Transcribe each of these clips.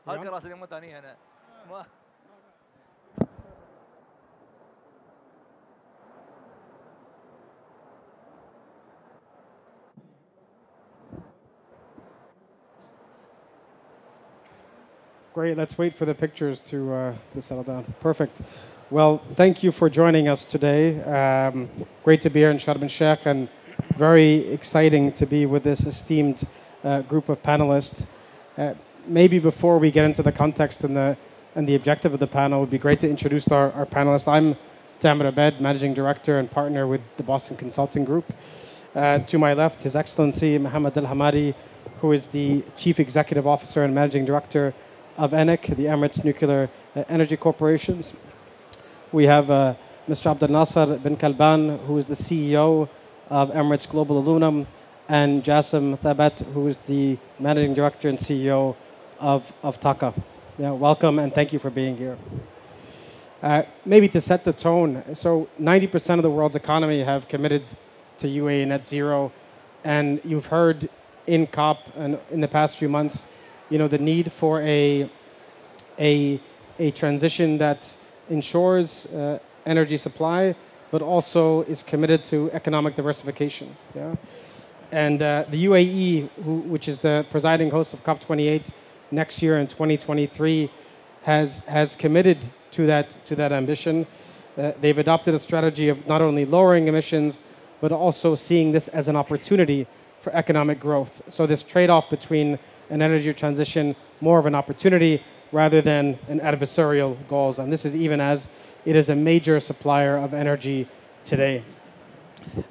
هالكراسي اللي مو ثانيه هنا ما Great. Let's wait for the pictures to settle down. Perfect. Well, thank you for joining us today. Great to be here in Sharm el-Sheikh, and very exciting to be with this esteemed group of panelists. Maybe before we get into the context and the objective of the panel, it would be great to introduce our panelists. I'm Tamer Abed, Managing Director and Partner with the Boston Consulting Group. To my left, His Excellency Mohammed Al Hamadi, who is the Chief Executive Officer and Managing Director of ENEC, the Emirates Nuclear Energy Corporations. We have Mr. Abdel Nasser bin Kalban, who is the CEO of Emirates Global Aluminum, and Jassim Thabet, who is the Managing Director and CEO of TAQA. Yeah, welcome and thank you for being here. Maybe to set the tone, so 90% of the world's economy have committed to UAE net zero, and you've heard in COP and in the past few months, the need for a transition that ensures energy supply, but also is committed to economic diversification. Yeah? And the UAE, which is the presiding host of COP28 next year in 2023, has committed to that ambition. They've adopted a strategy of not only lowering emissions, but also seeing this as an opportunity for economic growth. So this trade-off between an energy transition, more of an opportunity rather than an adversarial goals. And this is even as it is a major supplier of energy today.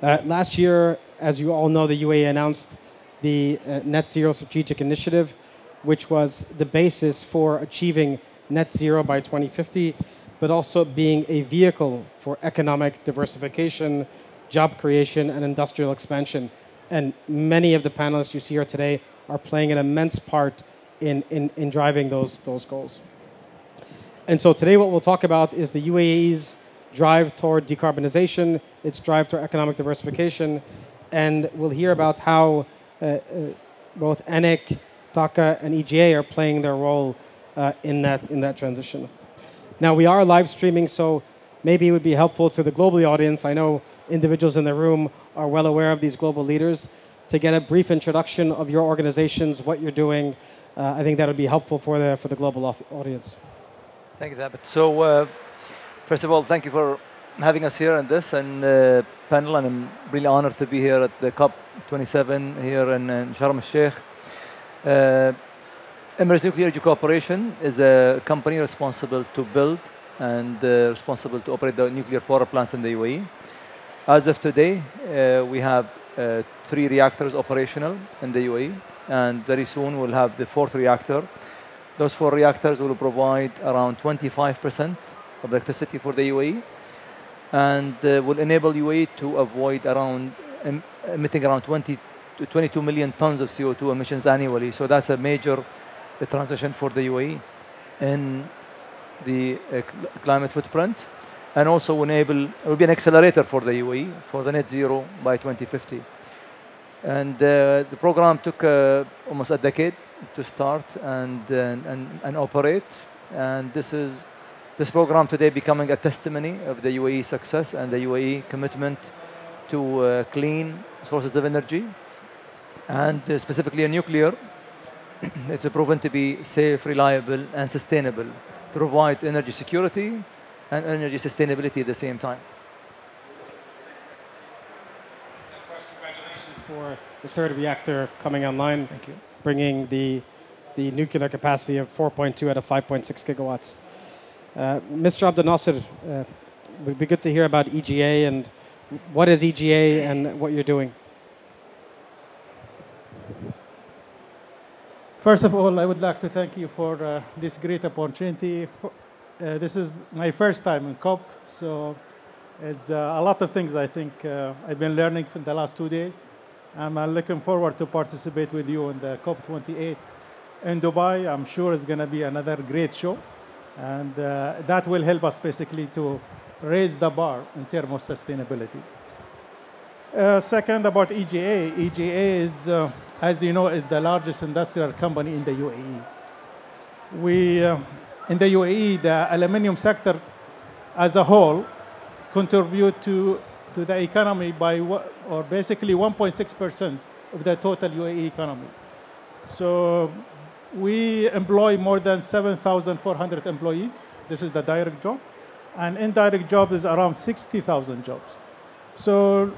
Last year, as you all know, the UAE announced the Net Zero Strategic Initiative, which was the basis for achieving net zero by 2050, but also being a vehicle for economic diversification, job creation, and industrial expansion. And many of the panelists you see here today are playing an immense part in driving those goals. And so today what we'll talk about is the UAE's drive toward decarbonization, its drive toward economic diversification, and we'll hear about how both ENEC, TAQA, and EGA are playing their role in that transition. Now we are live streaming, so maybe it would be helpful to the global audience. I know individuals in the room are well aware of these global leaders. To get a brief introduction of your organizations, what you're doing, I think that would be helpful for the global audience. Thank you, Thabet. So, first of all, thank you for having us here on this panel, and I'm really honored to be here at the COP27 here in Sharm el-Sheikh. Emirates Nuclear Energy Corporation is a company responsible to build and responsible to operate the nuclear power plants in the UAE. As of today, we have 3 reactors operational in the UAE, and very soon we'll have the 4th reactor. Those 4 reactors will provide around 25% of electricity for the UAE, and will enable UAE to avoid emitting around 20 to 22 million tons of CO2 emissions annually. So that's a major transition for the UAE in the climate footprint, and also will be an accelerator for the UAE for the net zero by 2050. And the program took almost a decade to start and operate, and this program today becoming a testimony of the UAE success and the UAE commitment to clean sources of energy, and specifically in nuclear. It's proven to be safe, reliable, and sustainable, to provide energy security and energy sustainability at the same time. Congratulations for the 3rd reactor coming online. Thank you. Bringing the nuclear capacity of 4.2 out of 5.6 gigawatts. Mr. Abdel Nasser, it would be good to hear about EGA and what is EGA and what you're doing. First of all, I would like to thank you for this great opportunity. This is my first time in COP, so it's a lot of things I think I've been learning from the last 2 days. I'm looking forward to participate with you in the COP28 in Dubai. I'm sure it's going to be another great show, and that will help us basically to raise the bar in terms of sustainability. Second, about EGA. EGA is, as you know, is the largest industrial company in the UAE. we, in the UAE, the aluminium sector as a whole contribute to the economy by, or basically 1.6% of the total UAE economy. So we employ more than 7,400 employees. This is the direct job. And indirect job is around 60,000 jobs. So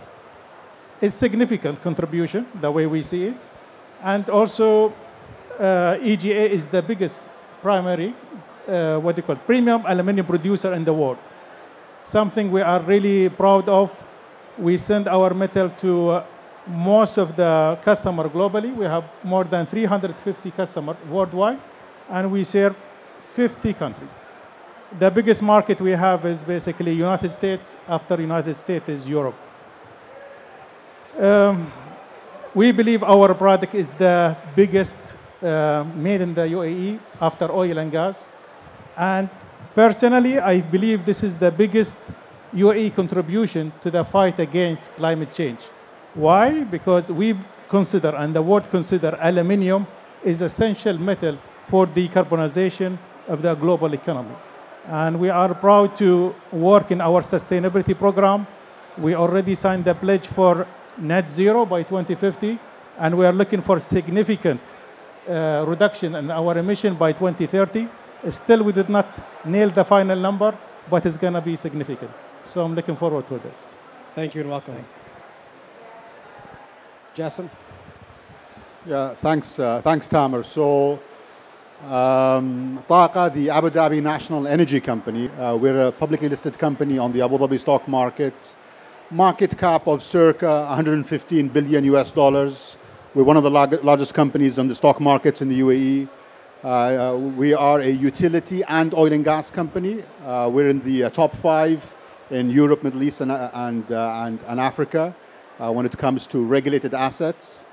it's significant contribution, the way we see it. And also, EGA is the biggest primary, premium aluminum producer in the world. Something we are really proud of. We send our metal to most of the customers globally. We have more than 350 customers worldwide, and we serve 50 countries. The biggest market we have is basically United States. After United States is Europe. We believe our product is the biggest made in the UAE after oil and gas. And personally, I believe this is the biggest UAE contribution to the fight against climate change. Why? Because we consider, and the world consider, aluminium is essential metal for decarbonization of the global economy. And we are proud to work in our sustainability program. We already signed the pledge for net zero by 2050, and we are looking for significant reduction in our emission by 2030. Still, we did not nail the final number, but it's going to be significant. So I'm looking forward to this. Thank you and welcome. Jason? Yeah, thanks, Tamer. So, TAQA, the Abu Dhabi National Energy Company, we're a publicly listed company on the Abu Dhabi stock market. Market cap of circa 115 billion US dollars. We're one of the largest companies on the stock markets in the UAE. We are a utility and oil and gas company. We're in the top 5 in Europe, Middle East, and Africa when it comes to regulated assets.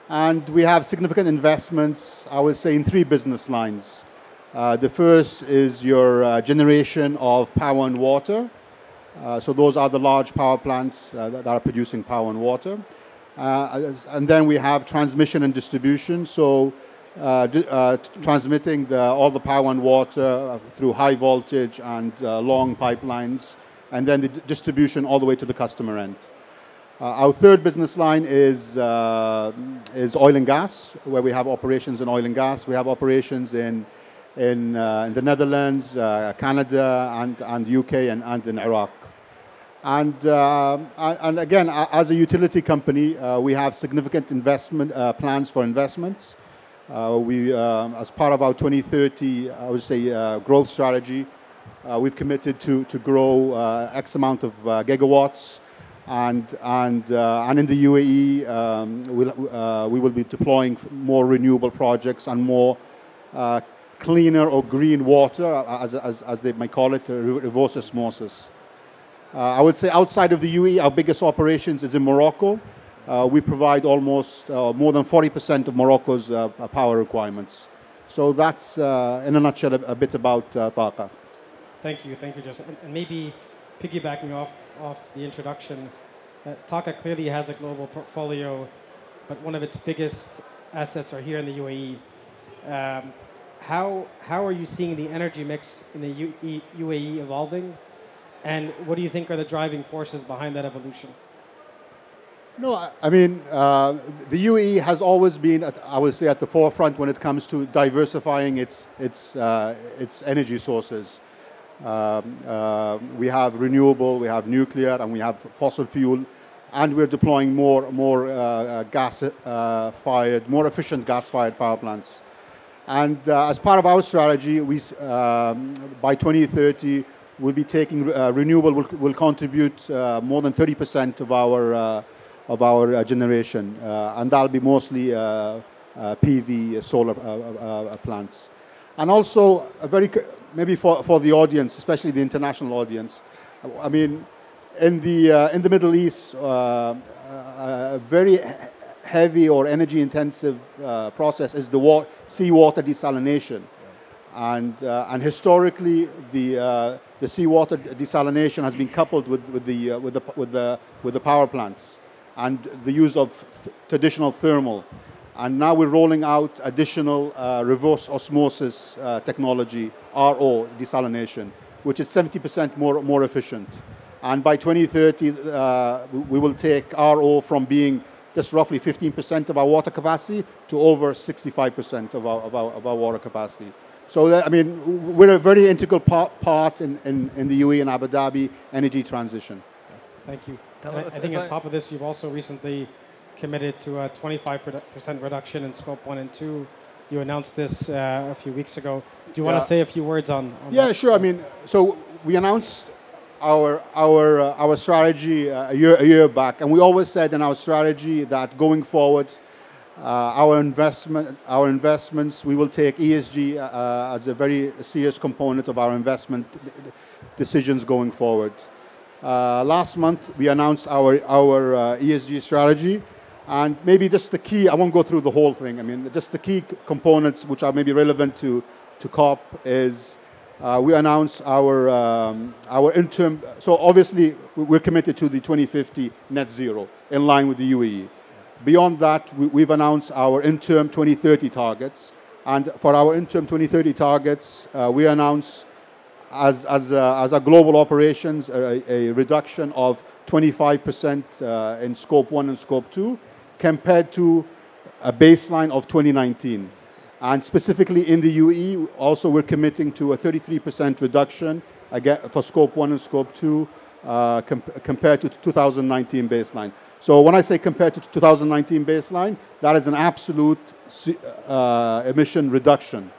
And we have significant investments, I would say, in 3 business lines. The first is your generation of power and water. So those are the large power plants that are producing power and water. And then we have transmission and distribution. So transmitting all the power and water through high voltage and long pipelines, and then the distribution all the way to the customer end. Our third business line is oil and gas, where we have operations in oil and gas. We have operations in the Netherlands, Canada, and UK, and in Iraq. And again, as a utility company, we have significant investment plans for investments. As part of our 2030, I would say, growth strategy, we've committed to grow X amount of gigawatts. And in the UAE, we will be deploying more renewable projects and more cleaner or green water, as they might call it, reverse osmosis. I would say outside of the UAE, our biggest operations is in Morocco. We provide almost more than 40% of Morocco's power requirements. So that's, in a nutshell, a bit about TAQA. Thank you, Justin. And maybe piggybacking off the introduction, TAQA clearly has a global portfolio, but one of its biggest assets are here in the UAE. How are you seeing the energy mix in the UAE evolving? And what do you think are the driving forces behind that evolution? No, I mean, the UAE has always been, I would say, at the forefront when it comes to diversifying its energy sources. We have renewable, we have nuclear, and we have fossil fuel, and we're deploying more gas-fired, more efficient gas-fired power plants. And as part of our strategy, by 2030, we'll be taking renewable will contribute more than 30% of our generation, and that'll be mostly PV solar plants. And also, maybe for the audience, especially the international audience, I mean, in the Middle East, a very heavy or energy-intensive process is the seawater desalination, and historically the seawater desalination has been coupled with the power plants and the use of traditional thermal. And now we're rolling out additional reverse osmosis technology, RO, desalination, which is 70% more efficient. And by 2030, we will take RO from being just roughly 15% of our water capacity to over 65% of our water capacity. So, that, I mean, we're a very integral part in the UAE and Abu Dhabi energy transition. Thank you. I think on top of this, you've also recently committed to a 25% reduction in Scope 1 and 2. You announced this a few weeks ago. Do you want to say a few words on yeah, that? sure. I mean, so we announced our strategy a year back, and we always said in our strategy that going forward, our investments, we will take ESG as a very serious component of our investment decisions going forward. Last month, we announced our ESG strategy, and maybe just the key, I won't go through the whole thing, I mean, just the key components which are maybe relevant to COP is we announced our interim, so obviously we're committed to the 2050 net zero in line with the UAE. Beyond that, we've announced our interim 2030 targets, and for our interim 2030 targets, we announced as a global operations a reduction of 25% in Scope 1 and Scope 2 compared to a baseline of 2019. And specifically in the UAE, also we're committing to a 33% reduction again for Scope 1 and Scope 2 compared to 2019 baseline. So when I say compared to 2019 baseline, that is an absolute emission reduction.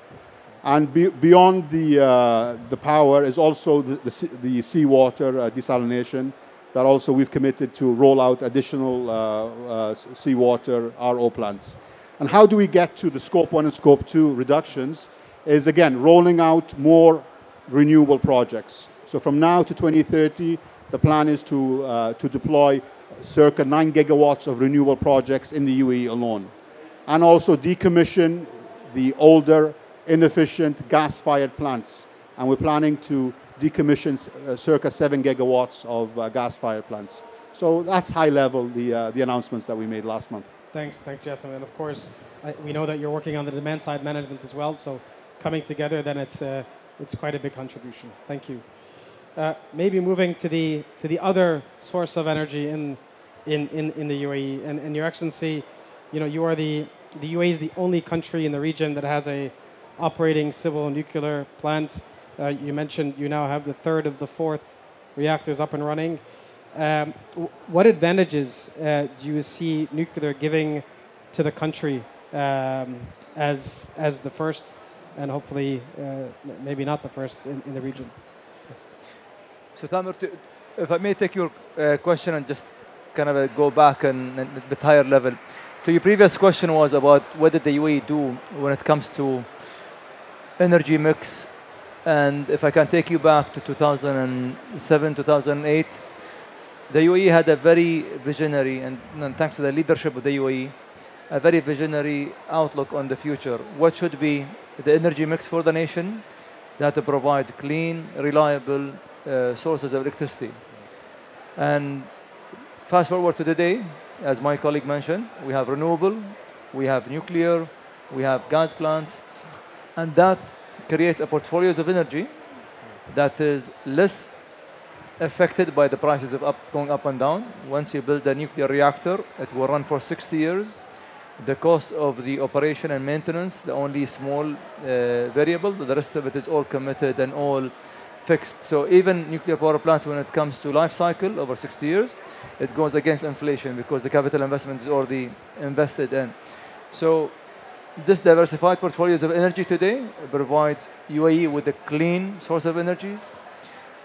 And beyond the power is also the seawater desalination that also we've committed to roll out additional seawater RO plants. And how do we get to the Scope 1 and Scope 2 reductions is, again, rolling out more renewable projects. So from now to 2030, the plan is to deploy circa 9 gigawatts of renewable projects in the UAE alone. And also decommission the older, inefficient gas-fired plants. And we're planning to decommission circa 7 gigawatts of gas-fired plants. So that's high level, the announcements that we made last month. Thanks, Jason. And of course, we know that you're working on the demand side management as well. So coming together, then it's quite a big contribution. Thank you. Maybe moving to the other source of energy in the UAE, and Your Excellency, you know, you are the UAE is the only country in the region that has a operating civil nuclear plant. You mentioned you now have the third of the fourth reactors up and running. What advantages do you see nuclear giving to the country as the first, and hopefully maybe not the first in the region? So Tamer, if I may take your question and just kind of go back and a bit higher level. So your previous question was about what did the UAE do when it comes to energy mix, and if I can take you back to 2007, 2008, the UAE had a very visionary, and thanks to the leadership of the UAE, a very visionary outlook on the future. What should be the energy mix for the nation that provides clean, reliable sources of electricity? And fast forward to today, as my colleague mentioned, we have renewable, we have nuclear, we have gas plants, and that creates a portfolio of energy that is less affected by the prices of going up and down. Once you build a nuclear reactor, it will run for 60 years. The cost of the operation and maintenance, the only small variable, the rest of it is all committed and all fixed. So even nuclear power plants, when it comes to life cycle over 60 years, it goes against inflation because the capital investment is already invested in. So this diversified portfolios of energy today provides UAE with a clean source of energies,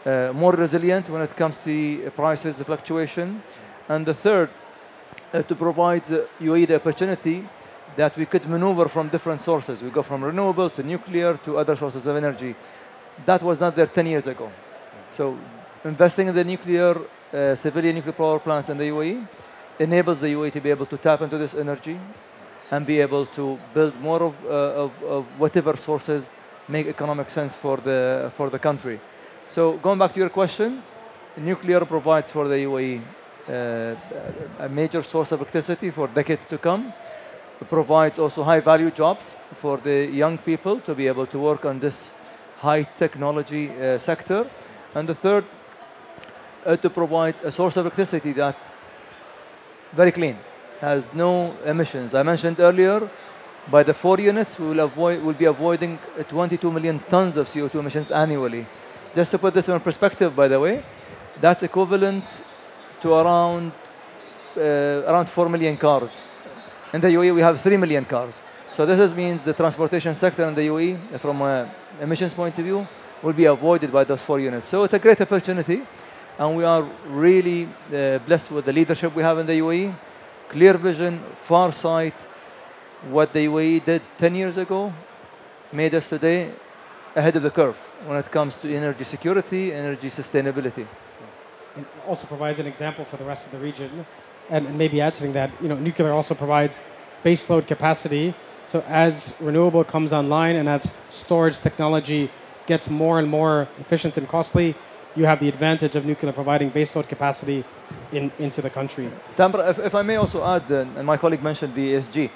more resilient when it comes to the prices fluctuation. And the third, to provide UAE the opportunity that we could maneuver from different sources. We go from renewable to nuclear to other sources of energy. That was not there 10 years ago. So investing in the nuclear, civilian nuclear power plants in the UAE enables the UAE to be able to tap into this energy and be able to build more of whatever sources make economic sense for the country. So going back to your question, nuclear provides for the UAE a major source of electricity for decades to come. provides also high-value jobs for the young people to be able to work on this high technology sector. And the third, to provide a source of electricity that very clean, has no emissions. I mentioned earlier, by the 4 units, we'll be avoiding 22 million tons of CO2 emissions annually. Just to put this in perspective, by the way, that's equivalent to around 4 million cars. In the UAE, we have 3 million cars. So this means the transportation sector in the UAE, from an emissions point of view, will be avoided by those 4 units. So it's a great opportunity, and we are really blessed with the leadership we have in the UAE. Clear vision, far sight. What the UAE did 10 years ago made us today ahead of the curve when it comes to energy security, energy sustainability. It also provides an example for the rest of the region. And maybe answering that, nuclear also provides baseload capacity. So as renewable comes online and as storage technology gets more and more efficient and costly, you have the advantage of nuclear providing baseload capacity into the country. Tamra, if I may also add, and my colleague mentioned the ESG,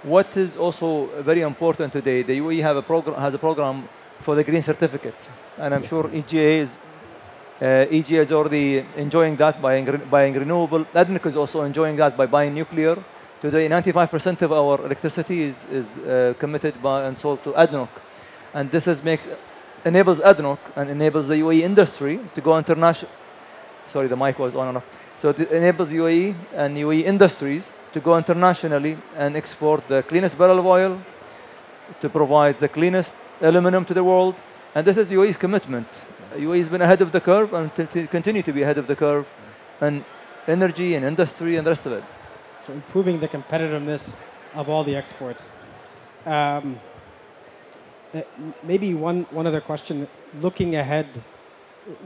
what is also very important today, the UAE has a program for the green certificates, and I'm sure EGA is already enjoying that by buying renewable. ADNOC is also enjoying that by buying nuclear. Today, 95% of our electricity is committed by and sold to ADNOC, and this enables ADNOC and enables the UAE industry to go international. Sorry, the mic was on and off. So it enables UAE and UAE industries to go internationally and export the cleanest barrel of oil, to provide the cleanest aluminum to the world. And this is UAE's commitment. UAE has been ahead of the curve and to continue to be ahead of the curve in energy and industry and the rest of it. So improving the competitiveness of all the exports. Maybe one other question. Looking ahead,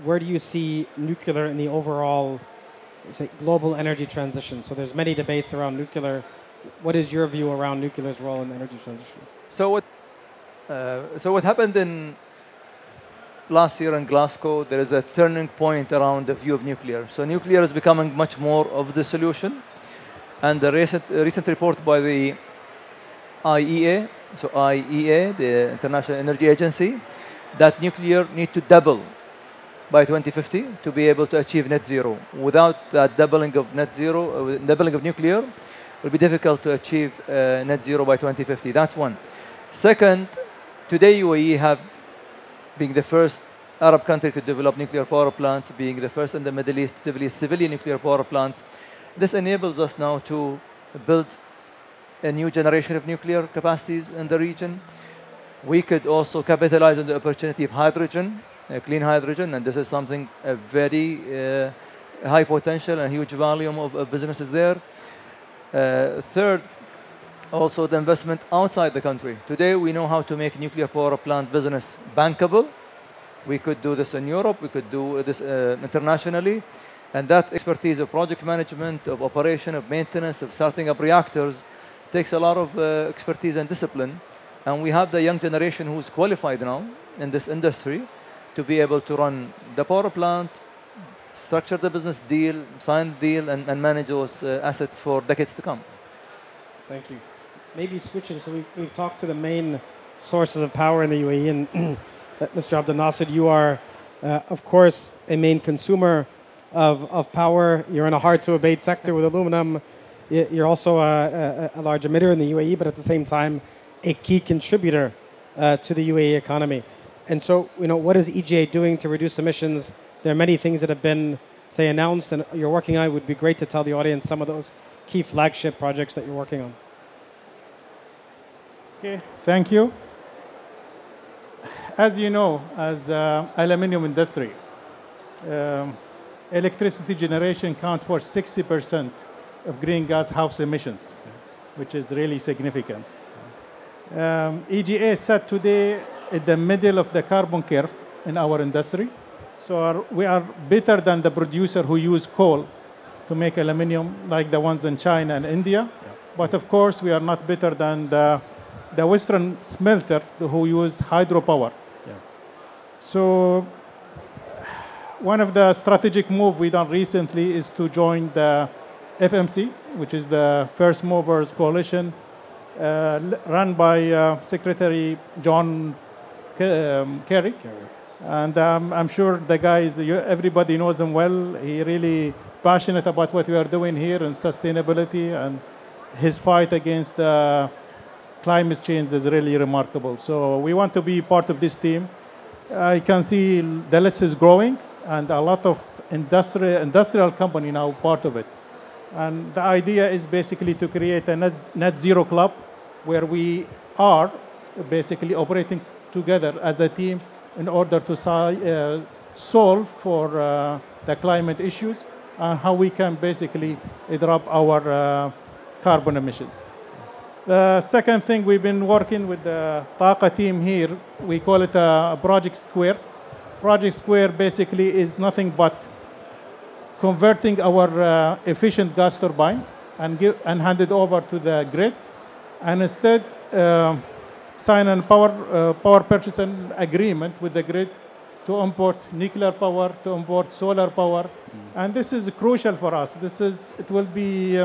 where do you see nuclear in the overall global energy transition? So there's many debates around nuclear. What is your view around nuclear's role in the energy transition? So what happened in last year in Glasgow, there is a turning point around the view of nuclear. So nuclear is becoming much more of the solution. And the recent report by the IEA, the International Energy Agency, that nuclear need to double by 2050 to be able to achieve net zero. Without that doubling of doubling of nuclear, it will be difficult to achieve net zero by 2050. That's one. Second, today UAE being the first Arab country to develop nuclear power plants, being the first in the Middle East to develop civilian nuclear power plants. This enables us now to build a new generation of nuclear capacities in the region. We could also capitalize on the opportunity of hydrogen, clean hydrogen, and this is something very high potential and huge volume of businesses there. Third, also the investment outside the country. Today we know how to make nuclear power plant business bankable. We could do this in Europe, we could do this internationally, and that expertise of project management, of operation, of maintenance, of starting up reactors takes a lot of expertise and discipline. And we have the young generation who's qualified now in this industry to be able to run the power plant, structure the business deal, sign the deal, and manage those assets for decades to come. Thank you. Maybe switching, so we've talked to the main sources of power in the UAE, and Mr. Abdel Nasser, you are, of course, a main consumer of power. You're in a hard-to-abate sector with aluminum. You're also a large emitter in the UAE, but at the same time, a key contributor to the UAE economy. And so, what is EGA doing to reduce emissions? There are many things that have been, say, announced and you're working on. It would be great to tell the audience some of those key flagship projects that you're working on. Okay, thank you. As you know, as aluminum industry, electricity generation counts for 60% of greenhouse emissions, which is really significant. EGA is set today at the middle of the carbon curve in our industry. So we are better than the producer who use coal to make aluminum, like the ones in China and India. Yeah. But of course, we are not better than the Western smelter who use hydropower. Yeah. So one of the strategic moves we done recently is to join the FMC, which is the First Movers Coalition run by Secretary John Kerry. And I'm sure the guys, everybody knows him well. He really passionate about what we are doing here in sustainability, and his fight against climate change is really remarkable. So we want to be part of this team. I can see the list is growing, and a lot of industrial company now part of it. And the idea is basically to create a net zero club where we are basically operating together as a team in order to solve for the climate issues and how we can basically drop our carbon emissions. The second thing, we've been working with the Taqa team here. We call it Project Square. Project Square basically is nothing but converting our efficient gas turbine and hand it over to the grid, and instead sign a power purchase agreement with the grid to import nuclear power, to import solar power. And this is crucial for us. It will be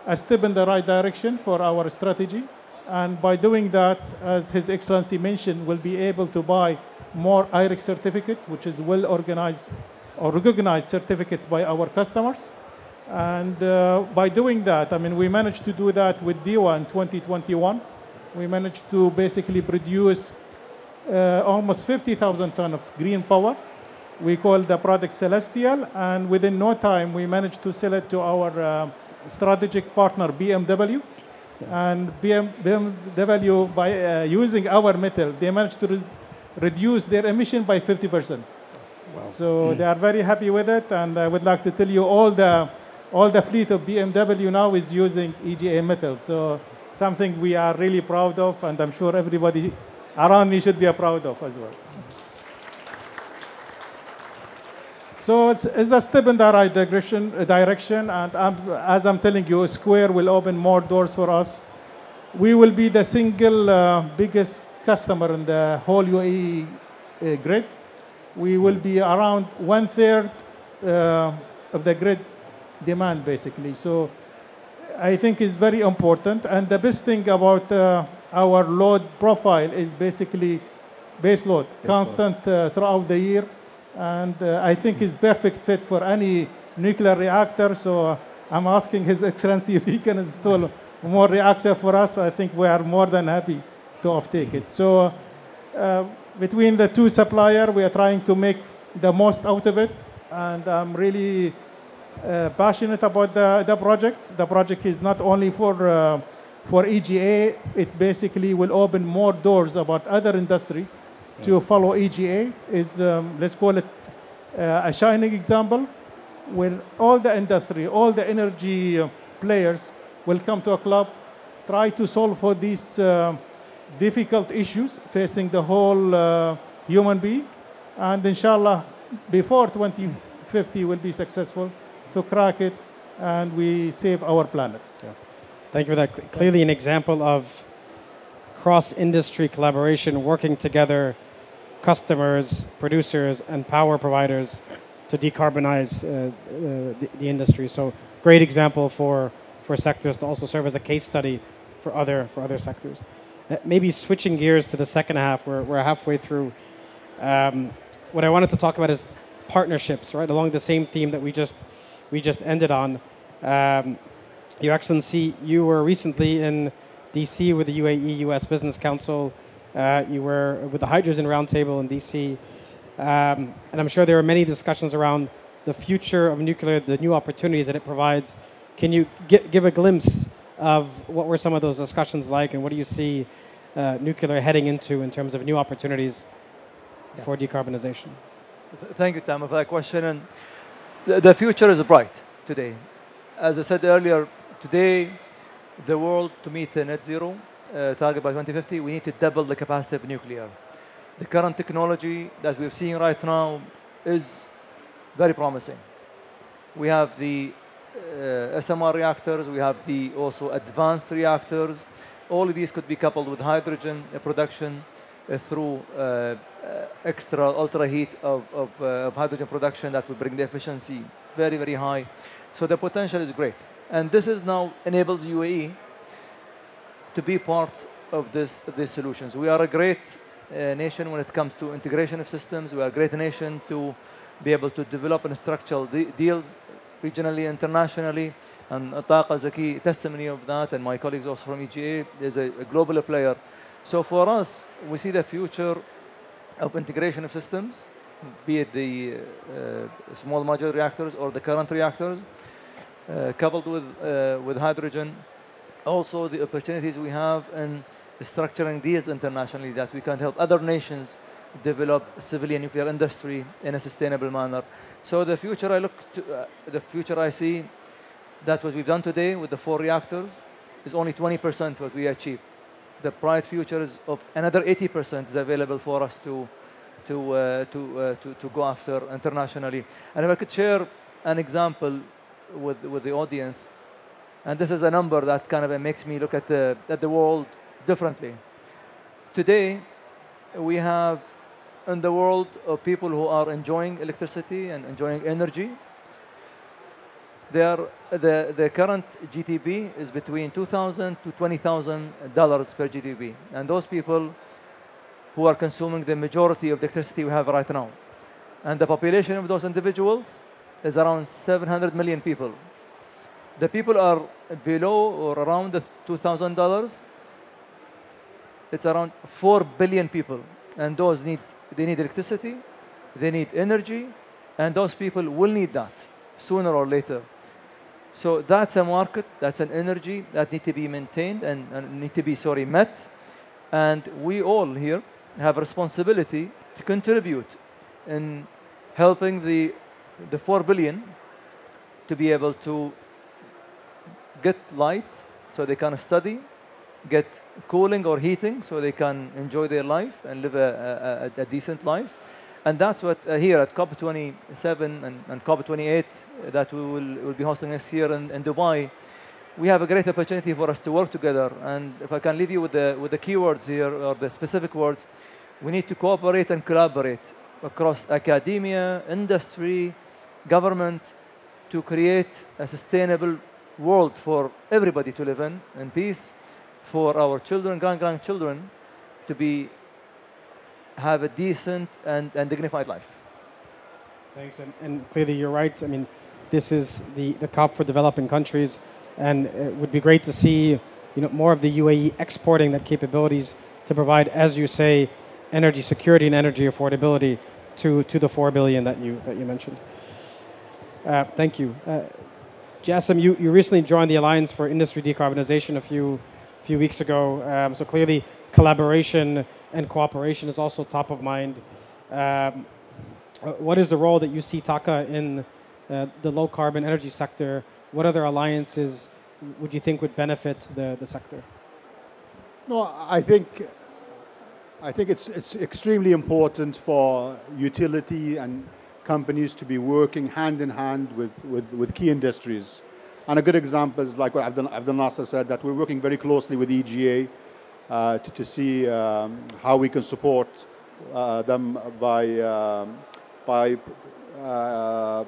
a step in the right direction for our strategy. And by doing that, as His Excellency mentioned, we'll be able to buy more IRIC certificate, which is well organized or recognized certificates by our customers. And by doing that, I mean, we managed to do that with DEWA in 2021. We managed to basically produce almost 50,000 tons of green power. We call the product Celestial, and within no time, we managed to sell it to our strategic partner, BMW. And BMW, by using our metal, they managed to reduce their emission by 50%. Wow. So they are very happy with it, and I would like to tell you all the fleet of BMW now is using EGA metal. So something we are really proud of, and I'm sure everybody around me should be proud of as well. So it's a step in the right direction, and as I'm telling you, Square will open more doors for us. We will be the single biggest customer in the whole UAE grid. We will be around 1/3 of the grid demand, basically. So I think it's very important. And the best thing about our load profile is basically base load, constant throughout the year. And I think it's perfect fit for any nuclear reactor. So I'm asking His Excellency if he can install more reactor for us. I think we are more than happy to offtake it. So between the two suppliers, we are trying to make the most out of it. And I'm really passionate about the project. The project is not only for EGA. It basically will open more doors about other industry to follow EGA. Is let's call it a shining example where all the industry, all the energy players will come to a club, try to solve for these difficult issues facing the whole human being, and inshallah before 2050 will be successful to crack it, and we save our planet. Yeah. Thank you for that. Clearly an example of cross-industry collaboration, working together, customers, producers, and power providers to decarbonize the industry. So great example for sectors to also serve as a case study for other sectors. Maybe switching gears to the second half, we're halfway through. What I wanted to talk about is partnerships, right? Along the same theme that we just ended on. Your Excellency, you were recently in DC with the UAE US Business Council. You were with the Hydrogen Roundtable in DC. And I'm sure there are many discussions around the future of nuclear, the new opportunities that it provides. Can you give a glimpse of what were some of those discussions like, and what do you see nuclear heading into in terms of new opportunities for decarbonization? Thank you, Tam, for that question. And the future is bright today. As I said earlier, today, the world, to meet a net zero target by 2050, we need to double the capacity of nuclear. The current technology that we're seeing right now is very promising. We have the SMR reactors, we have the also advanced reactors. All of these could be coupled with hydrogen production through extra ultra heat of hydrogen production that will bring the efficiency very, very high. So the potential is great. And this is now enables UAE to be part of these solutions. We are a great nation when it comes to integration of systems. We are a great nation to be able to develop and structure deals regionally, internationally. And Taqa is a key testimony of that, and my colleagues also from EGA is a global player. So for us, we see the future of integration of systems, be it the small modular reactors or the current reactors, coupled with hydrogen. Also, the opportunities we have in structuring deals internationally that we can help other nations develop civilian nuclear industry in a sustainable manner. So the future I see that what we've done today with the 4 reactors is only 20% what we achieved. The bright future is of another 80% is available for us to go after internationally. And if I could share an example with the audience, and this is a number that kind of makes me look at the world differently. Today, we have in the world of people who are enjoying electricity and enjoying energy. The current GDP is between $2,000 to $20,000 per GDP, and those people who are consuming the majority of the electricity we have right now. And the population of those individuals is around 700 million people. The people are below or around the $2,000. It's around 4 billion people, and they need electricity, they need energy, and those people will need that sooner or later. So that's a market, that's an energy that need to be maintained and need to be, met. And we all here have a responsibility to contribute in helping the 4 billion to be able to get light so they can study, get cooling or heating so they can enjoy their life and live a decent life. And that's what here at COP27 and COP28 that we will be hosting next year in Dubai, we have a great opportunity for us to work together. And if I can leave you with the keywords here, or the specific words, we need to cooperate and collaborate across academia, industry, government, to create a sustainable world for everybody to live in peace, for our children, grandchildren to have a decent and dignified life. Thanks, and clearly you're right. I mean, this is the COP for developing countries, and it would be great to see more of the UAE exporting that capabilities to provide, as you say, energy security and energy affordability to the 4 billion that you mentioned. Thank you. Jassim, you recently joined the Alliance for Industry Decarbonization a few weeks ago. So clearly, collaboration and cooperation is also top of mind. What is the role that you see Taqa in the low carbon energy sector? What other alliances would you think would benefit the sector? No, I think it's extremely important for utility and companies to be working hand in hand with key industries. And a good example is like what Abdel Nasser said, that we're working very closely with EGA to see how we can support them by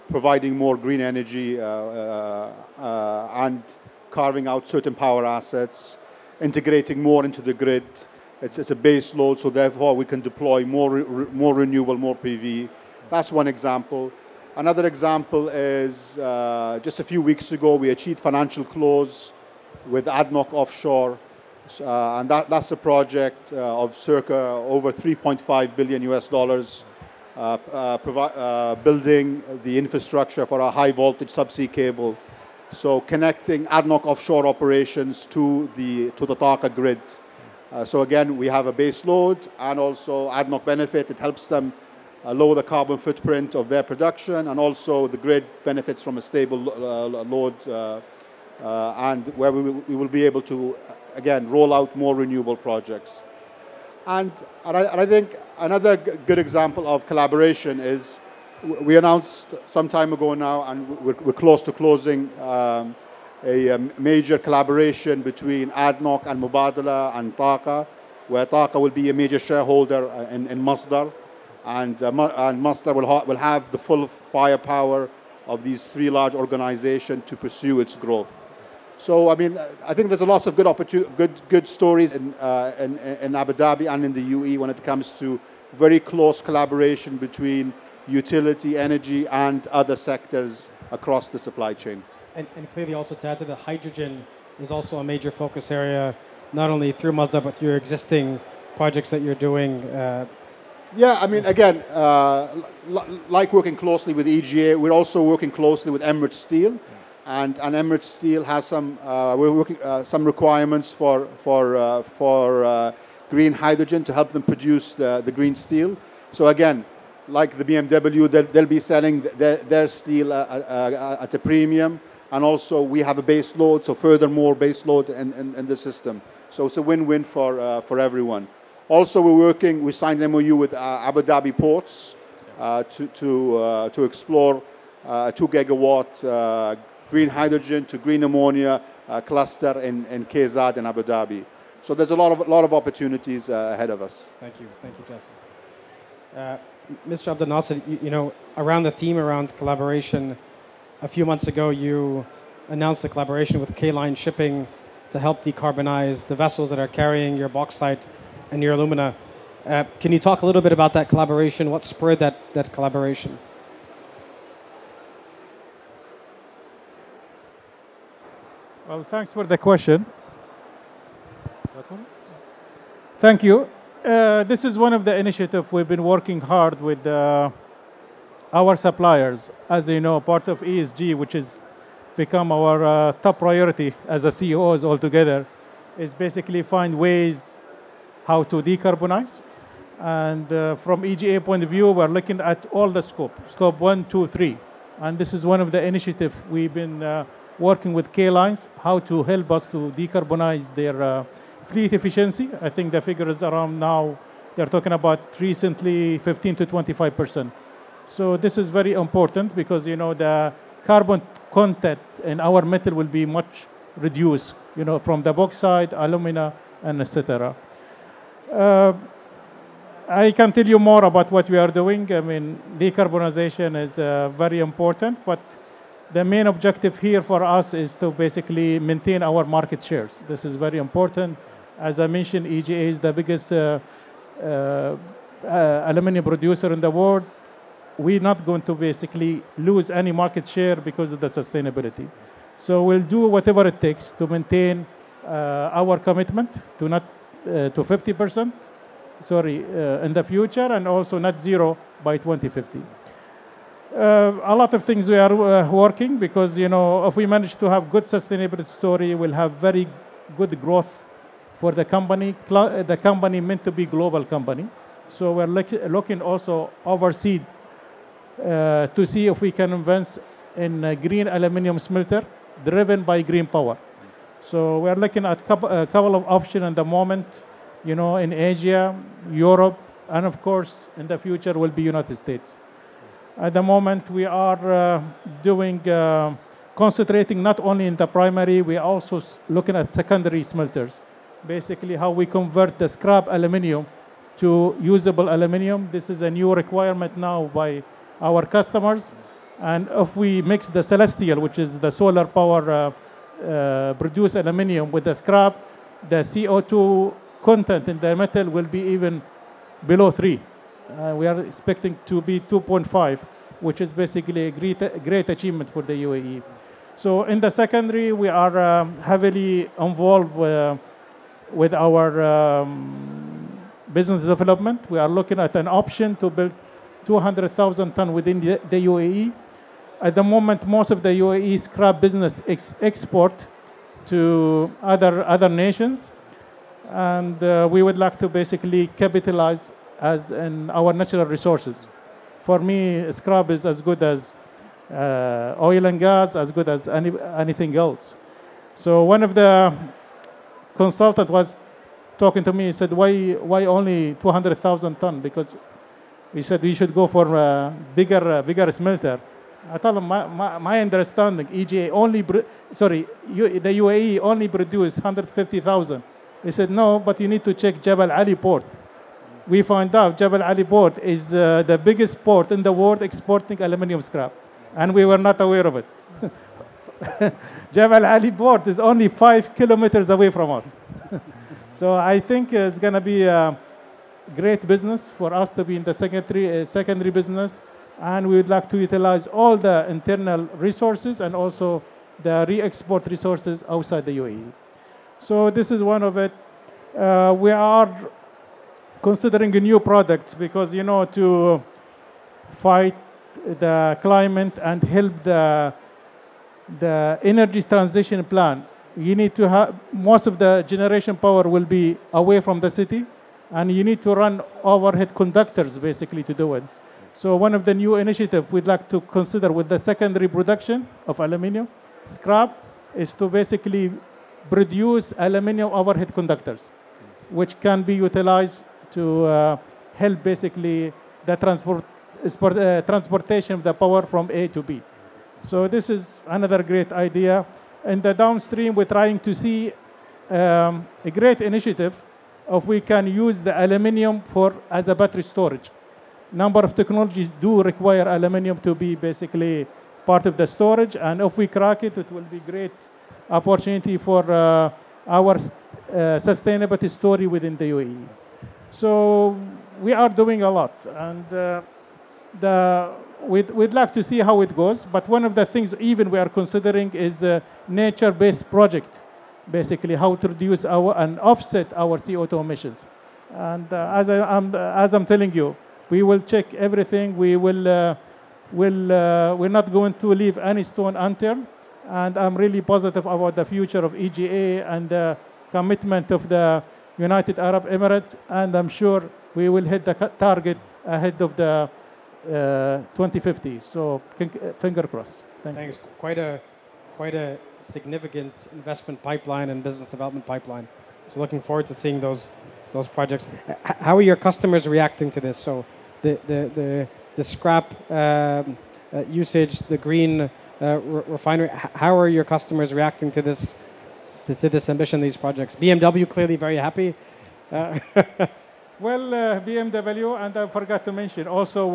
providing more green energy and carving out certain power assets, integrating more into the grid. It's a base load, so therefore we can deploy more renewable, more PV. That's one example. Another example is just a few weeks ago we achieved financial close with ADNOC Offshore, and that's a project of circa over $3.5 billion US dollars, building the infrastructure for a high voltage subsea cable. So connecting ADNOC Offshore operations to the Taqa grid. So again, we have a base load and also ADNOC benefit. It helps them lower the carbon footprint of their production, and also the grid benefits from a stable load, and where we will be able to, again, roll out more renewable projects. And I think another good example of collaboration is we announced some time ago now, and we're close to closing a major collaboration between ADNOC and Mubadala and Taqa, where Taqa will be a major shareholder in Masdar, and Masdar will have the full firepower of these three large organizations to pursue its growth. So, I mean, I think there's a lot of good stories in Abu Dhabi and in the UAE when it comes to very close collaboration between utility, energy, and other sectors across the supply chain. And clearly also to add to the hydrogen is also a major focus area, not only through Mazda, but your existing projects that you're doing. Yeah, I mean, again, like working closely with EGA, we're also working closely with Emirates Steel. And Emirates Steel has some requirements for green hydrogen to help them produce the green steel. So again, like the BMW, they'll be selling their steel at a premium. And also we have a base load, so furthermore base load in the system. So it's a win-win for everyone. Also, we signed an MOU with Abu Dhabi Ports to explore 2 gigawatt green hydrogen to green ammonia cluster in KZad in Abu Dhabi. So there's a lot of opportunities ahead of us. Thank you, Jason. Mr. Abdel Nasser, you know, around the theme around collaboration, a few months ago you announced a collaboration with K-Line Shipping to help decarbonize the vessels that are carrying your bauxite and your alumina. Can you talk a little bit about that collaboration? What spurred that collaboration? Well, thanks for the question. Thank you. This is one of the initiatives we've been working hard with our suppliers. As you know, part of ESG, which has become our top priority as a CEOs altogether, is basically find ways how to decarbonize. And from EGA point of view, we're looking at all the scope 1, 2, 3. And this is one of the initiatives we've been working with K-Lines, how to help us to decarbonize their fleet efficiency. I think the figure is around now, they're talking about recently 15 to 25%. So this is very important because, you know, the carbon content in our metal will be much reduced, you know, from the bauxite, alumina, and etc. I can tell you more about what we are doing. I mean, decarbonization is very important, but the main objective here for us is to basically maintain our market shares. This is very important. As I mentioned, EGA is the biggest aluminum producer in the world. We're not going to basically lose any market share because of the sustainability. So we'll do whatever it takes to maintain our commitment to not to 50%, in the future, and also net zero by 2050. A lot of things we are working because, you know, if we manage to have good sustainability story, we'll have very good growth for the company. The company meant to be global company. So we're looking also overseas to see if we can invest in a green aluminum smelter driven by green power. So we're looking at a couple of options at the moment, you know, in Asia, Europe, and of course, in the future will be United States. At the moment, we are concentrating not only in the primary, we are also looking at secondary smelters. Basically, how we convert the scrap aluminum to usable aluminum. This is a new requirement now by our customers. And if we mix the celestial, which is the solar power produced aluminum with the scrap, the CO2 content in the metal will be even below 3. We are expecting to be 2.5, which is basically a great achievement for the UAE. So in the secondary, we are heavily involved with our business development. We are looking at an option to build 200,000 ton within the UAE. At the moment, most of the UAE scrap business export to other nations. And we would like to basically capitalize as in our natural resources. For me, scrap is as good as oil and gas, as good as anything else. So one of the consultants was talking to me, he said, why only 200,000 ton? Because we said we should go for a bigger smelter. I told him, my understanding, EGA only, the UAE only produced 150,000. He said, no, but you need to check Jebel Ali port. We find out Jebel Ali port is the biggest port in the world exporting aluminum scrap. And we were not aware of it. Jebel Ali port is only 5 kilometers away from us. So I think it's going to be a great business for us to be in the secondary business. And we would like to utilize all the internal resources and also the re-export resources outside the UAE. So this is one of it. We are considering a new product because, you know, to fight the climate and help the energy transition plan, you need to have, most of the generation power will be away from the city, and you need to run overhead conductors basically to do it. So one of the new initiatives we'd like to consider with the secondary production of aluminium scrap is to basically produce aluminium overhead conductors, which can be utilized to help basically the transportation of the power from A to B. So this is another great idea. In the downstream, we're trying to see a great initiative if we can use the aluminium as a battery storage. Number of technologies do require aluminium to be basically part of the storage, and if we crack it, it will be great opportunity for our sustainability story within the UAE. So we are doing a lot, and we'd like to see how it goes. But one of the things even we are considering is a nature-based project, basically how to reduce and offset our CO2 emissions. And as I'm telling you, we will check everything. We're not going to leave any stone unturned. And I'm really positive about the future of EGA and the commitment of the United Arab Emirates. And I'm sure we will hit the target ahead of the 2050. So finger crossed. Thanks. Quite a significant investment pipeline and business development pipeline. So looking forward to seeing those projects. How are your customers reacting to this? So the scrap usage, the green refinery. How are your customers reacting to this ambition, these projects? BMW clearly very happy. Well, BMW, and I forgot to mention also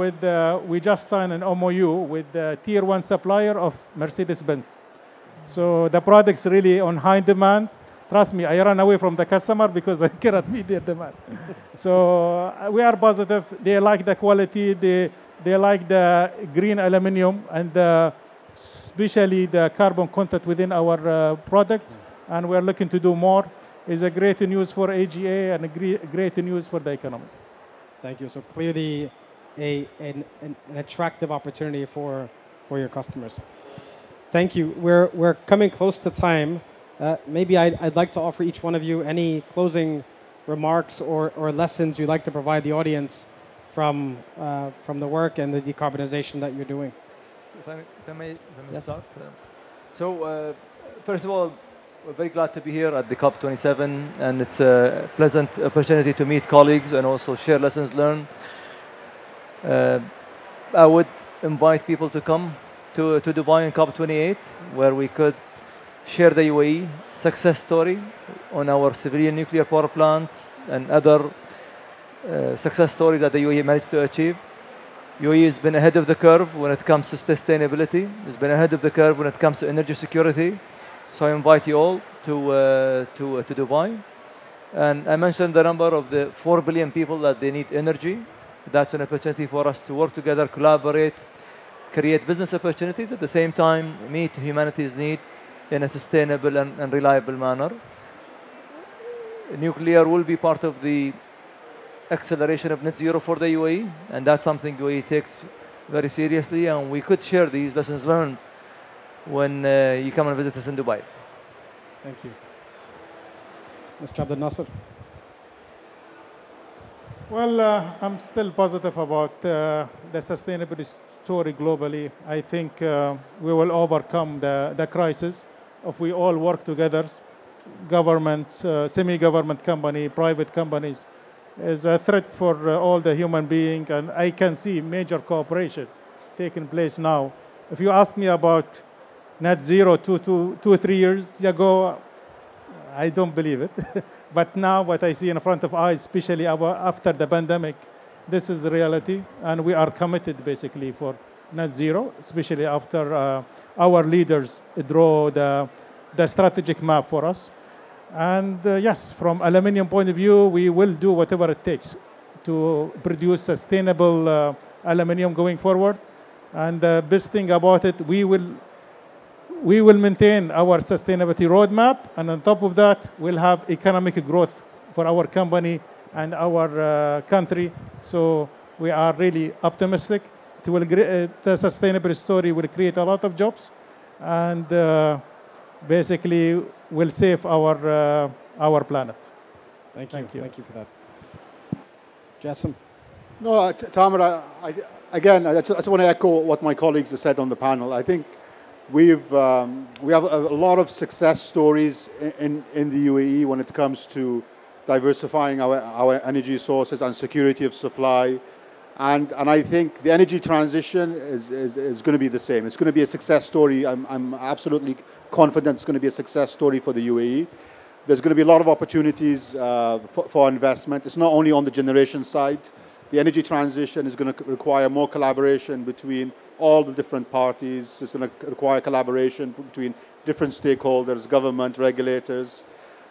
we just signed an MOU with the tier 1 supplier of Mercedes-Benz. So the product's really on high demand. Trust me, I run away from the customer because I cannot meet their demand. So we are positive. They like the quality. They like the green aluminium and especially the carbon content within our product. And we're looking to do more. It's a great news for AGA and a great news for the economy. Thank you. So clearly an attractive opportunity for your customers. Thank you. We're coming close to time. Maybe I'd like to offer each one of you any closing remarks or lessons you'd like to provide the audience from the work and the decarbonization that you're doing. If I may yes. Start. So first of all, we're very glad to be here at the COP27, and it's a pleasant opportunity to meet colleagues and also share lessons learned. I would invite people to come to Dubai in COP28, where we could share the UAE success story on our civilian nuclear power plants and other success stories that the UAE managed to achieve. UAE has been ahead of the curve when it comes to sustainability. It's been ahead of the curve when it comes to energy security. So I invite you all to Dubai. And I mentioned the number of the 4 billion people that they need energy. That's an opportunity for us to work together, collaborate, create business opportunities, at the same time meet humanity's need in a sustainable and reliable manner. Nuclear will be part of the acceleration of net zero for the UAE, and that's something UAE takes very seriously, and we could share these lessons learned when you come and visit us in Dubai. Thank you. Mr. Abdel Nasser. Well, I'm still positive about the sustainability story globally. I think we will overcome the crisis if we all work together. Governments, semi-government company, private companies, is a threat for all the human beings, and I can see major cooperation taking place now. If you ask me about net zero 3 years ago, I don't believe it. But now what I see in front of eyes, especially after the pandemic, this is reality, and we are committed basically for net zero, especially after our leaders draw the strategic map for us. And yes, from aluminium point of view, we will do whatever it takes to produce sustainable aluminium going forward. And the best thing about it, we will maintain our sustainability roadmap, and on top of that, we'll have economic growth for our company and our country. So we are really optimistic. The sustainable story will create a lot of jobs, and basically will save our planet. Thank you. Thank you for that. Jassim. No, Tamer, I just want to echo what my colleagues have said on the panel. I think we have a lot of success stories in the UAE when it comes to diversifying our energy sources and security of supply. And I think the energy transition is going to be the same. It's going to be a success story. I'm absolutely confident it's going to be a success story for the UAE. There's going to be a lot of opportunities for investment. It's not only on the generation side. The energy transition is going to require more collaboration between all the different parties. It's going to require collaboration between different stakeholders, government, regulators.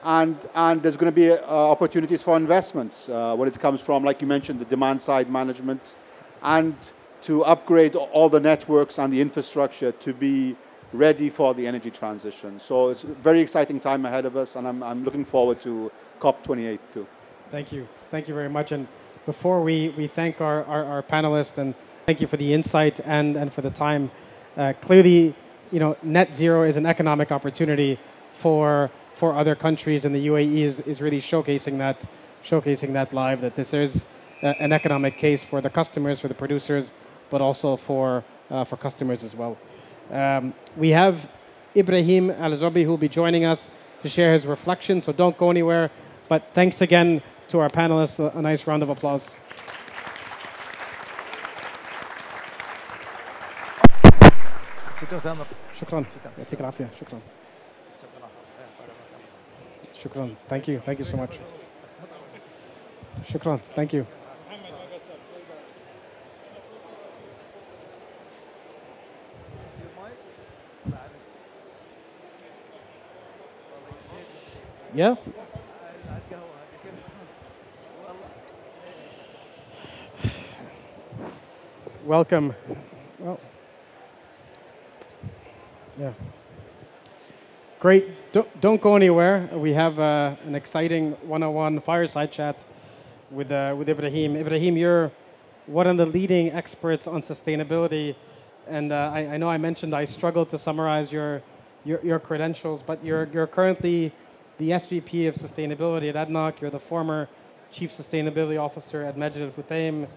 And there's going to be opportunities for investments when it comes from, like you mentioned, the demand side management, and to upgrade all the networks and the infrastructure to be ready for the energy transition. So it's a very exciting time ahead of us, and I'm looking forward to COP28 too. Thank you. Thank you very much. And before we thank our panelists, and thank you for the insight and for the time, clearly, net zero is an economic opportunity for other countries, and the UAE is really showcasing that live, that this is an economic case for the customers, for the producers, but also for customers as well. We have Ibrahim Al-Zobi, who will be joining us to share his reflections, so don't go anywhere. But thanks again to our panelists. A nice round of applause. شكرا. يعطيك العافية. شكرا. Shukran. Thank you. Thank you so much. Shukran. Thank you. Yeah. Welcome. Well, yeah. Great. Don't go anywhere. We have an exciting one-on-one fireside chat with Ibrahim. Ibrahim, you're one of the leading experts on sustainability, and I know I mentioned I struggled to summarize your credentials, but you're currently the SVP of Sustainability at ADNOC. You're the former Chief Sustainability Officer at Majid Al Futtaim.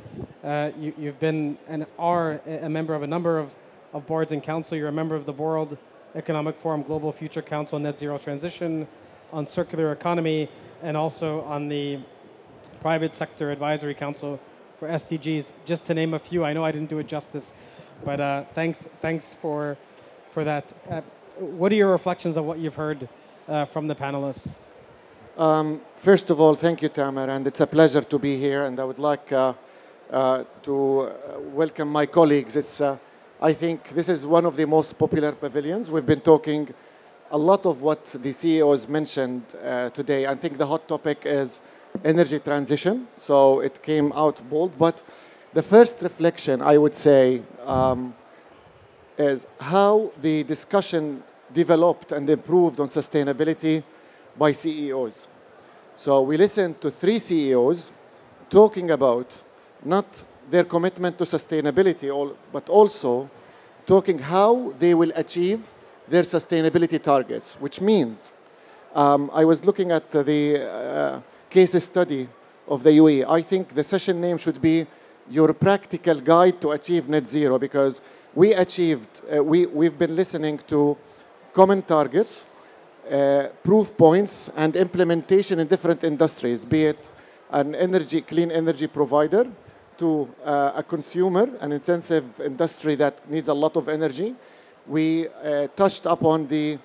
You've been and are a member of a number of boards and council. You're a member of the World Economic Forum Global Future Council on Net Zero Transition, on Circular Economy, and also on the Private Sector Advisory Council for SDGs, just to name a few. I know I didn't do it justice, but thanks for that. What are your reflections on what you've heard from the panelists? First of all, thank you, Tamer, and it's a pleasure to be here, and I would like to welcome my colleagues. I think this is one of the most popular pavilions. We've been talking a lot of what the CEOs mentioned today. I think the hot topic is energy transition, so it came out bold. But the first reflection, I would say, is how the discussion developed and improved on sustainability by CEOs. So we listened to 3 CEOs talking about not their commitment to sustainability, but also talking how they will achieve their sustainability targets, which means I was looking at the case study of the UAE. I think the session name should be Your Practical Guide to Achieve Net Zero, because we've been listening to common targets, proof points, and implementation in different industries, be it an clean energy provider, to a consumer, an intensive industry that needs a lot of energy. We touched upon the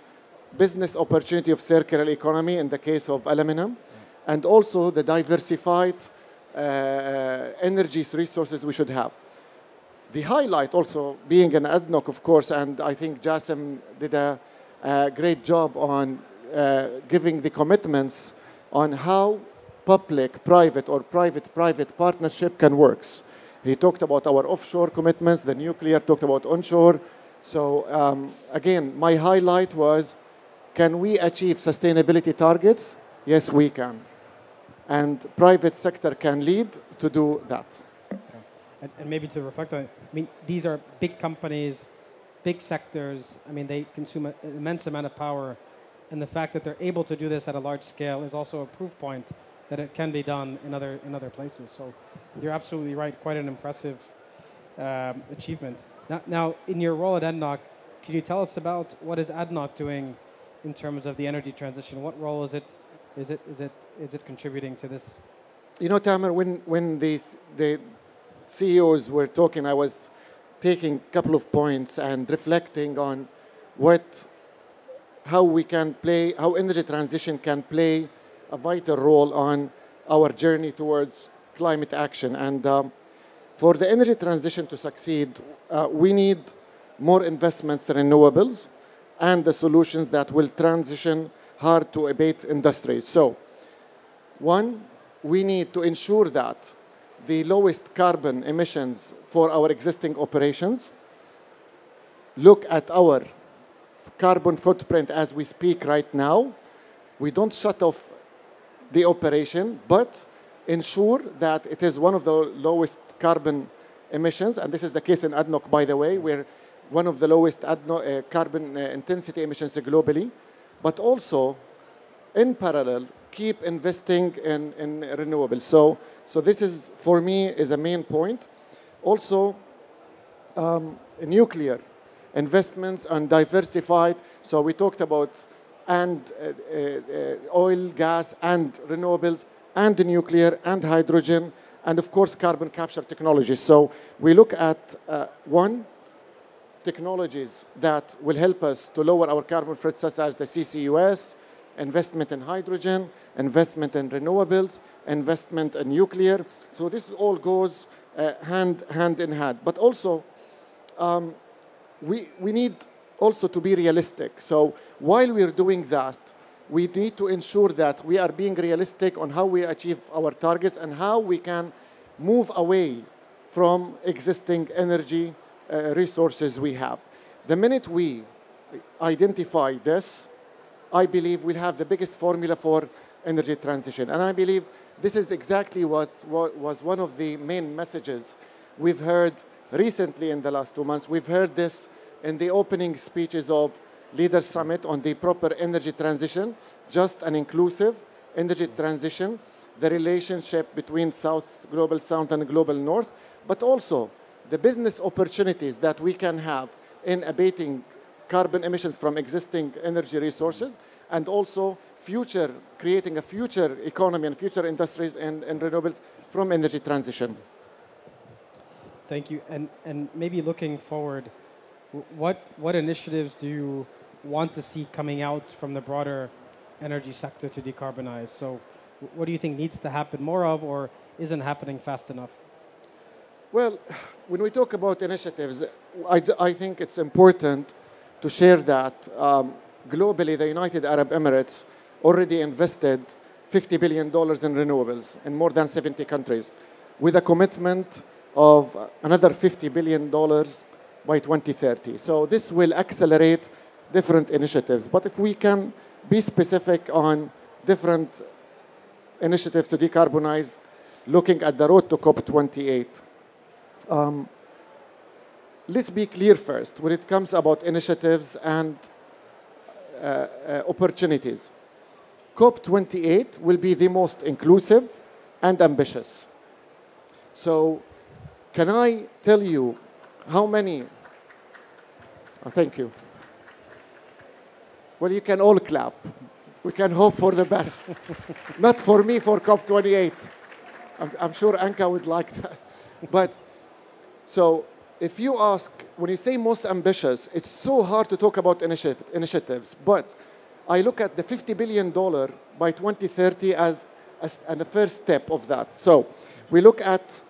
business opportunity of circular economy in the case of aluminum, and also the diversified energy resources we should have. The highlight also being an ADNOC, of course, and I think Jassim did a great job on giving the commitments on how public-private or private-private partnership can work. He talked about our offshore commitments, the nuclear talked about onshore. So again, my highlight was, can we achieve sustainability targets? Yes, we can. And private sector can lead to do that. And maybe to reflect on it, I mean, these are big companies, big sectors. I mean, they consume an immense amount of power. And the fact that they're able to do this at a large scale is also a proof point that it can be done in other places. So you're absolutely right. Quite an impressive achievement. Now, in your role at ADNOC, can you tell us about what is ADNOC doing in terms of the energy transition? What role is it contributing to this? You know, Tamer, when the CEOs were talking, I was taking a couple of points and reflecting on how energy transition can play a vital role on our journey towards climate action. And for the energy transition to succeed, we need more investments in renewables and the solutions that will transition hard to abate industries. So, one, we need to ensure that the lowest carbon emissions for our existing operations look at our carbon footprint as we speak right now. We don't shut off the operation, but ensure that it is one of the lowest carbon emissions, and this is the case in ADNOC, by the way. We're one of the lowest carbon intensity emissions globally, but also, in parallel, keep investing in renewables. So this is, for me, is a main point. Also, nuclear investments and diversified. So we talked about oil, gas, and renewables, and nuclear, and hydrogen, and of course, carbon capture technologies. So we look at technologies that will help us to lower our carbon footprint, such as the CCUS, investment in hydrogen, investment in renewables, investment in nuclear. So this all goes hand in hand. But also, we need also to be realistic. So while we're doing that, we need to ensure that we are being realistic on how we achieve our targets and how we can move away from existing energy resources we have. The minute we identify this, I believe we'll have the biggest formula for energy transition. And I believe this is exactly what was one of the main messages we've heard recently in the last 2 months. We've heard this in the opening speeches of Leaders Summit on the proper energy transition, just an inclusive energy transition, the relationship between Global South and Global North, but also the business opportunities that we can have in abating carbon emissions from existing energy resources, and also creating a future economy and future industries and renewables from energy transition. Thank you. And maybe looking forward, what initiatives do you want to see coming out from the broader energy sector to decarbonize? So what do you think needs to happen more of, or isn't happening fast enough? Well, when we talk about initiatives, I think it's important to share that globally, the United Arab Emirates already invested $50 billion in renewables in more than 70 countries, with a commitment of another $50 billion by 2030. So this will accelerate different initiatives. But if we can be specific on different initiatives to decarbonize, looking at the road to COP28, let's be clear first when it comes about initiatives and opportunities. COP28 will be the most inclusive and ambitious. So can I tell you how many? Thank you. Well, you can all clap. We can hope for the best. Not for me, for COP28. I'm sure Anka would like that. But so if you ask, when you say most ambitious, it's so hard to talk about initiatives. But I look at the $50 billion by 2030 as the first step of that. So we look at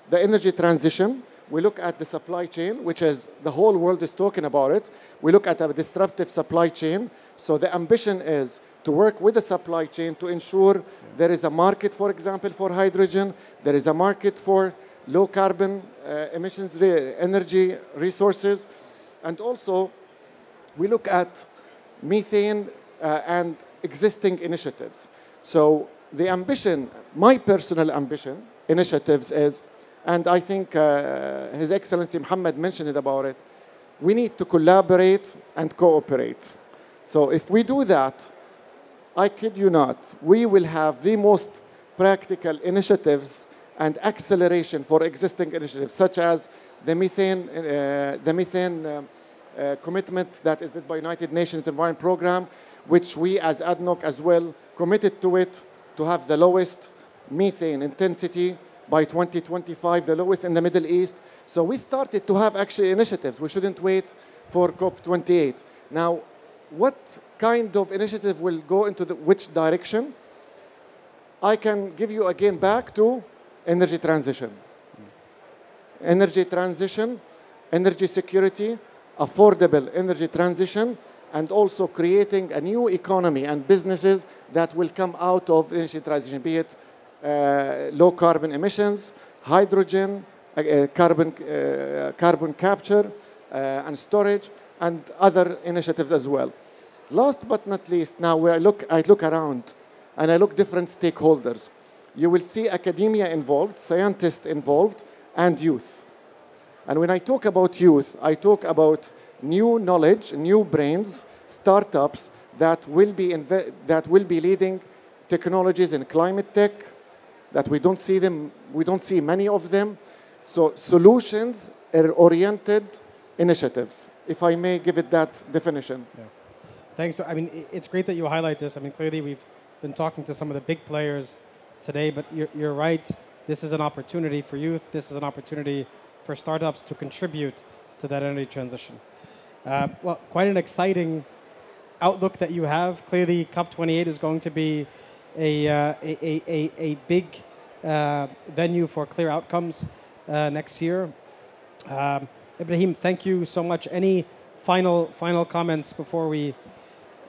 the energy transition. We look at the supply chain, which is the whole world is talking about it. We look at a disruptive supply chain. So the ambition is to work with the supply chain to ensure there is a market, for example, for hydrogen. There is a market for low carbon emissions energy resources. And also, we look at methane and existing initiatives. So the ambition, my personal ambition, initiatives is, and I think His Excellency Mohammed mentioned it about it, we need to collaborate and cooperate. So if we do that, I kid you not, we will have the most practical initiatives and acceleration for existing initiatives, such as the methane commitment that is led by United Nations Environment Programme, which we as ADNOC as well committed to it to have the lowest methane intensity by 2025, the lowest in the Middle East. So we started to have actually initiatives. We shouldn't wait for COP28. Now, what kind of initiative will go into which direction? I can give you again back to energy transition. Energy transition, energy security, affordable energy transition, and also creating a new economy and businesses that will come out of energy transition, be it low carbon emissions, hydrogen, carbon capture and storage, and other initiatives as well. Last but not least, now where I look around and I look different stakeholders, you will see academia involved, scientists involved, and youth. And when I talk about youth, I talk about new knowledge, new brains, startups that will be leading technologies in climate tech, that we don't see many of them. So solutions-oriented initiatives, if I may give it that definition. Yeah. Thanks. I mean, it's great that you highlight this. I mean, clearly we've been talking to some of the big players today, but you're right. This is an opportunity for youth. This is an opportunity for startups to contribute to that energy transition. Well, quite an exciting outlook that you have. Clearly, COP28 is going to be a big venue for clear outcomes next year. Ibrahim, thank you so much. Any final comments before we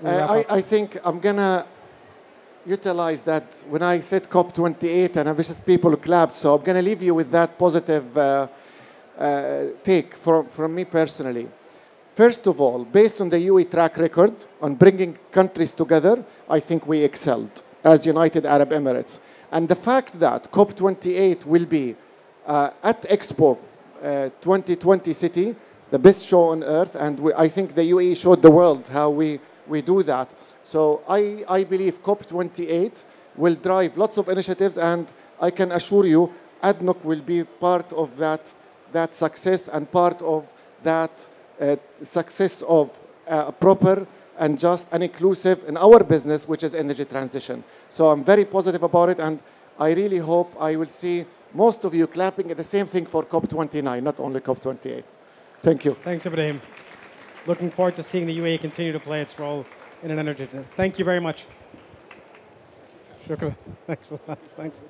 wrap up? I think I'm gonna utilize that when I said COP28 and ambitious people clapped, so I'm gonna leave you with that positive take from me personally. First of all, based on the UAE track record on bringing countries together, I think we excelled as United Arab Emirates. And the fact that COP28 will be at Expo 2020 City, the best show on earth, and I think the UAE showed the world how we do that. So I believe COP28 will drive lots of initiatives, and I can assure you ADNOC will be part of that success and part of that success of proper and just and inclusive in our business, which is energy transition. So I'm very positive about it, and I really hope I will see most of you clapping at the same thing for COP29, not only COP28. Thank you. Thanks, Ibrahim. Looking forward to seeing the UAE continue to play its role in an energy. Thank you very much. Shukran. Thanks a lot. Thanks.